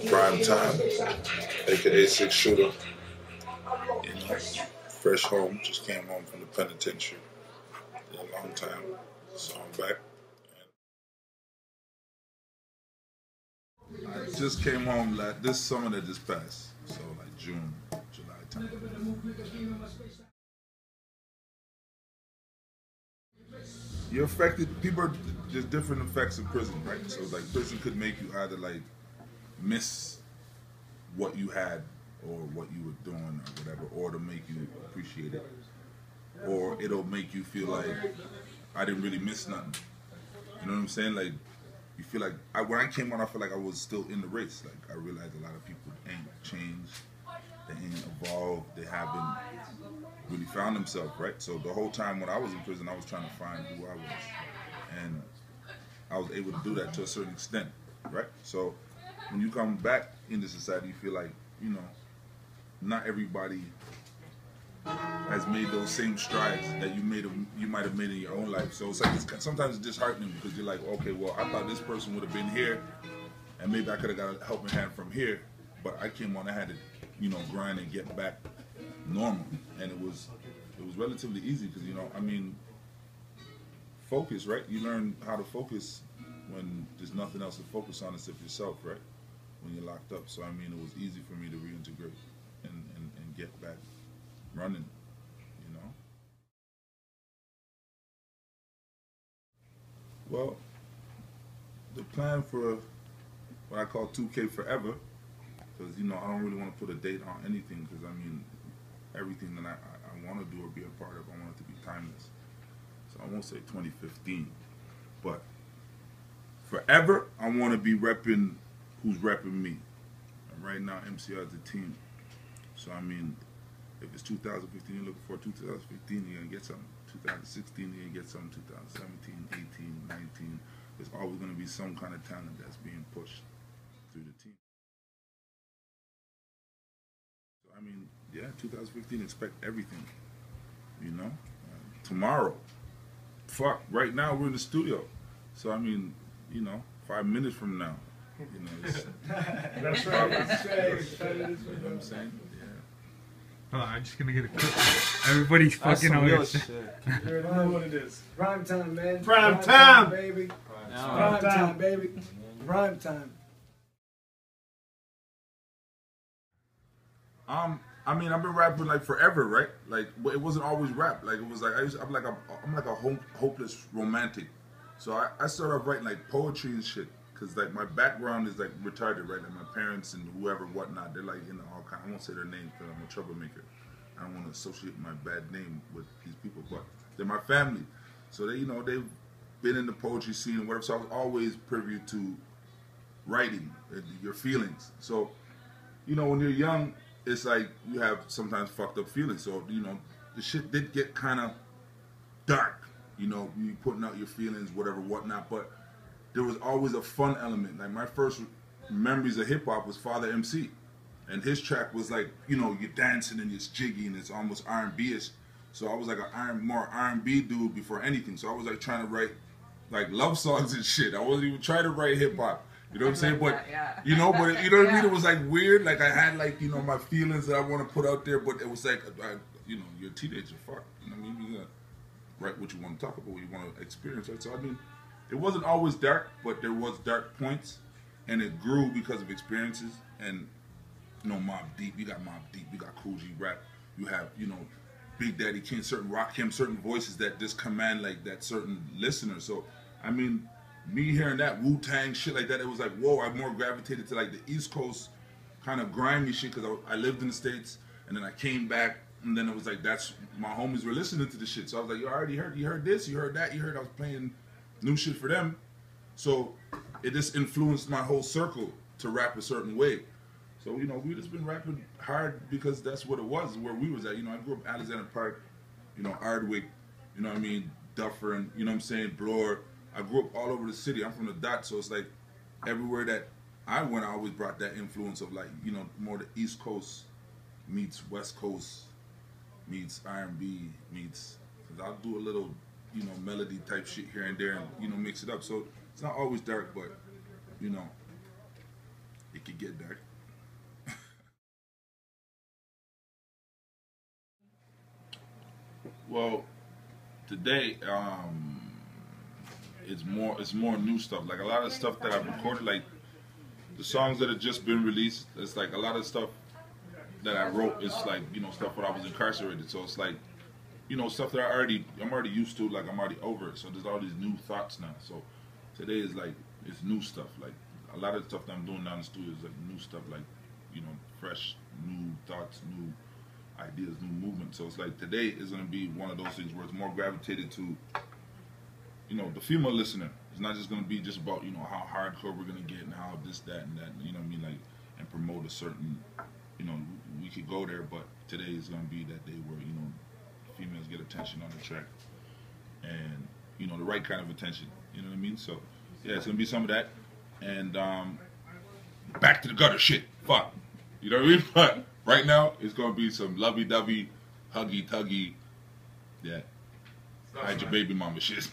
Prime time, aka Six Shooter. You know, fresh home. Just came home from the penitentiary. In a long time, so I'm back. I just came home this summer that just passed, so like June, July time. You're affected. People are just different effects of prison, right? So like prison could make you either like miss what you had or what you were doing or whatever, or to make you appreciate it, or it'll make you feel like I didn't really miss nothing. You know what I'm saying? Like you feel like when I came on, I feel like I was still in the race. Like I realized a lot of people ain't changed, they ain't evolved, they haven't really found themselves, right? So the whole time when I was in prison, I was trying to find who I was, and I was able to do that to a certain extent, right? So when you come back into society, you feel like, you know, not everybody has made those same strides that you might have made in your own life. So it's like sometimes it's disheartening because you're like, okay, well, I thought this person would have been here, and maybe I could have got a helping hand from here, but I came on, I had to, you know, grind and get back normal, and it was relatively easy because, you know, I mean, focus, right? You learn how to focus when there's nothing else to focus on except yourself, right? When you're locked up. So I mean, it was easy for me to reintegrate and get back running, you know. Well, the plan for what I call 2K Forever, because, you know, I don't really want to put a date on anything, because I mean, everything that I want to do or be a part of, I want it to be timeless. So I won't say 2015, but forever, I want to be repping who's repping me. And right now, MCR is the team. So I mean, if it's 2015, you're looking for 2015, you're going to get something. 2016, you're going to get something. 2017, 18, 19. There's always going to be some kind of talent that's being pushed through the team. So I mean, yeah, 2015, expect everything, you know? Tomorrow, fuck, right now we're in the studio. So I mean, you know, 5 minutes from now, you know, it's, that's right. You know what I'm saying? Oh, I'm just gonna get a quick. Everybody's fucking on real it. shit. You already know what it is. Prime time, man. Prime time, baby. Prime Time, baby. Prime time. I mean, I've been rapping like forever, right? Like, but it wasn't always rap. Like, it was like I'm like a hopeless romantic. So I started off writing like poetry and shit, cause like my background is like retarded, right? Like my parents and whoever, whatnot, they're like in all kind. I won't say their names because I'm a troublemaker. I don't want to associate my bad name with these people, but they're my family. So they, you know, they've been in the poetry scene and whatever. So I was always privy to writing and your feelings. So, you know, when you're young, it's like you have sometimes fucked up feelings. So, you know, the shit did get kind of dark. You know, you putting out your feelings, whatever, whatnot. But there was always a fun element. Like my first memories of hip hop was Father MC, and his track was like, you know, you're dancing and it's jiggy and it's almost R&B-ish. So I was like more R&B dude before anything. So I was like trying to write like love songs and shit. I wasn't even trying to write hip hop. You know what I'm saying? But you know, but you know what I mean? It was like weird. Like I had like, you know, my feelings that I want to put out there, but it was like, you know, you're a teenager, fuck. You know what I mean? You gotta write what you want to talk about, what you want to experience. Right? So I mean, it wasn't always dark, but there was dark points, and it grew because of experiences. And you know, Mobb Deep, you got Mobb Deep, you got Cool G Rap, you have, you know, Big Daddy Kane, certain Rakim, certain voices that just command like that certain listener. So I mean, me hearing that Wu-Tang shit like that, it was like, whoa, I more gravitated to like the East Coast kind of grimy shit because I lived in the States, and then I came back, and then it was like, that's, my homies were listening to the shit. So I was like, you already heard, you heard this, you heard that, you heard I was playing new shit for them. So it just influenced my whole circle to rap a certain way. So, you know, we just been rapping hard because that's what it was, where we was at. You know, I grew up Alexander Park, you know, Ardwick, you know what I mean, Dufferin, you know what I'm saying, Bloor. I grew up all over the city. I'm from the dot, so it's like everywhere that I went, I always brought that influence of like, you know, more the East Coast meets West Coast meets R&B meets, cause I'll do a little, you know, melody type shit here and there and, you know, mix it up. So it's not always dark, but, you know, it could get dark. Well, today, it's more new stuff. Like a lot of stuff that I've recorded, like the songs that have just been released. It's like a lot of stuff that I wrote. It's like, you know, stuff when I was incarcerated. So it's like, you know, stuff that I'm already used to. Like I'm already over it. So there's all these new thoughts now. So today is like it's new stuff. Like a lot of the stuff that I'm doing down in the studio is like new stuff. Like, you know, fresh, new thoughts, new ideas, new movement. So it's like today is gonna be one of those things where it's more gravitated to, you know, the female listener. It's not just gonna be just about, you know, how hardcore we're gonna get and how this, that, and that. You know what I mean? Like, and promote a certain, you know, we could go there, but today is gonna be that day where, you know, females get attention on the track, and you know, the right kind of attention. You know what I mean? So yeah, it's gonna be some of that, and back to the gutter shit. Fuck. You know what I mean? But right now, it's gonna be some lovey-dovey, huggy-tuggy, yeah, hide your baby mama shit.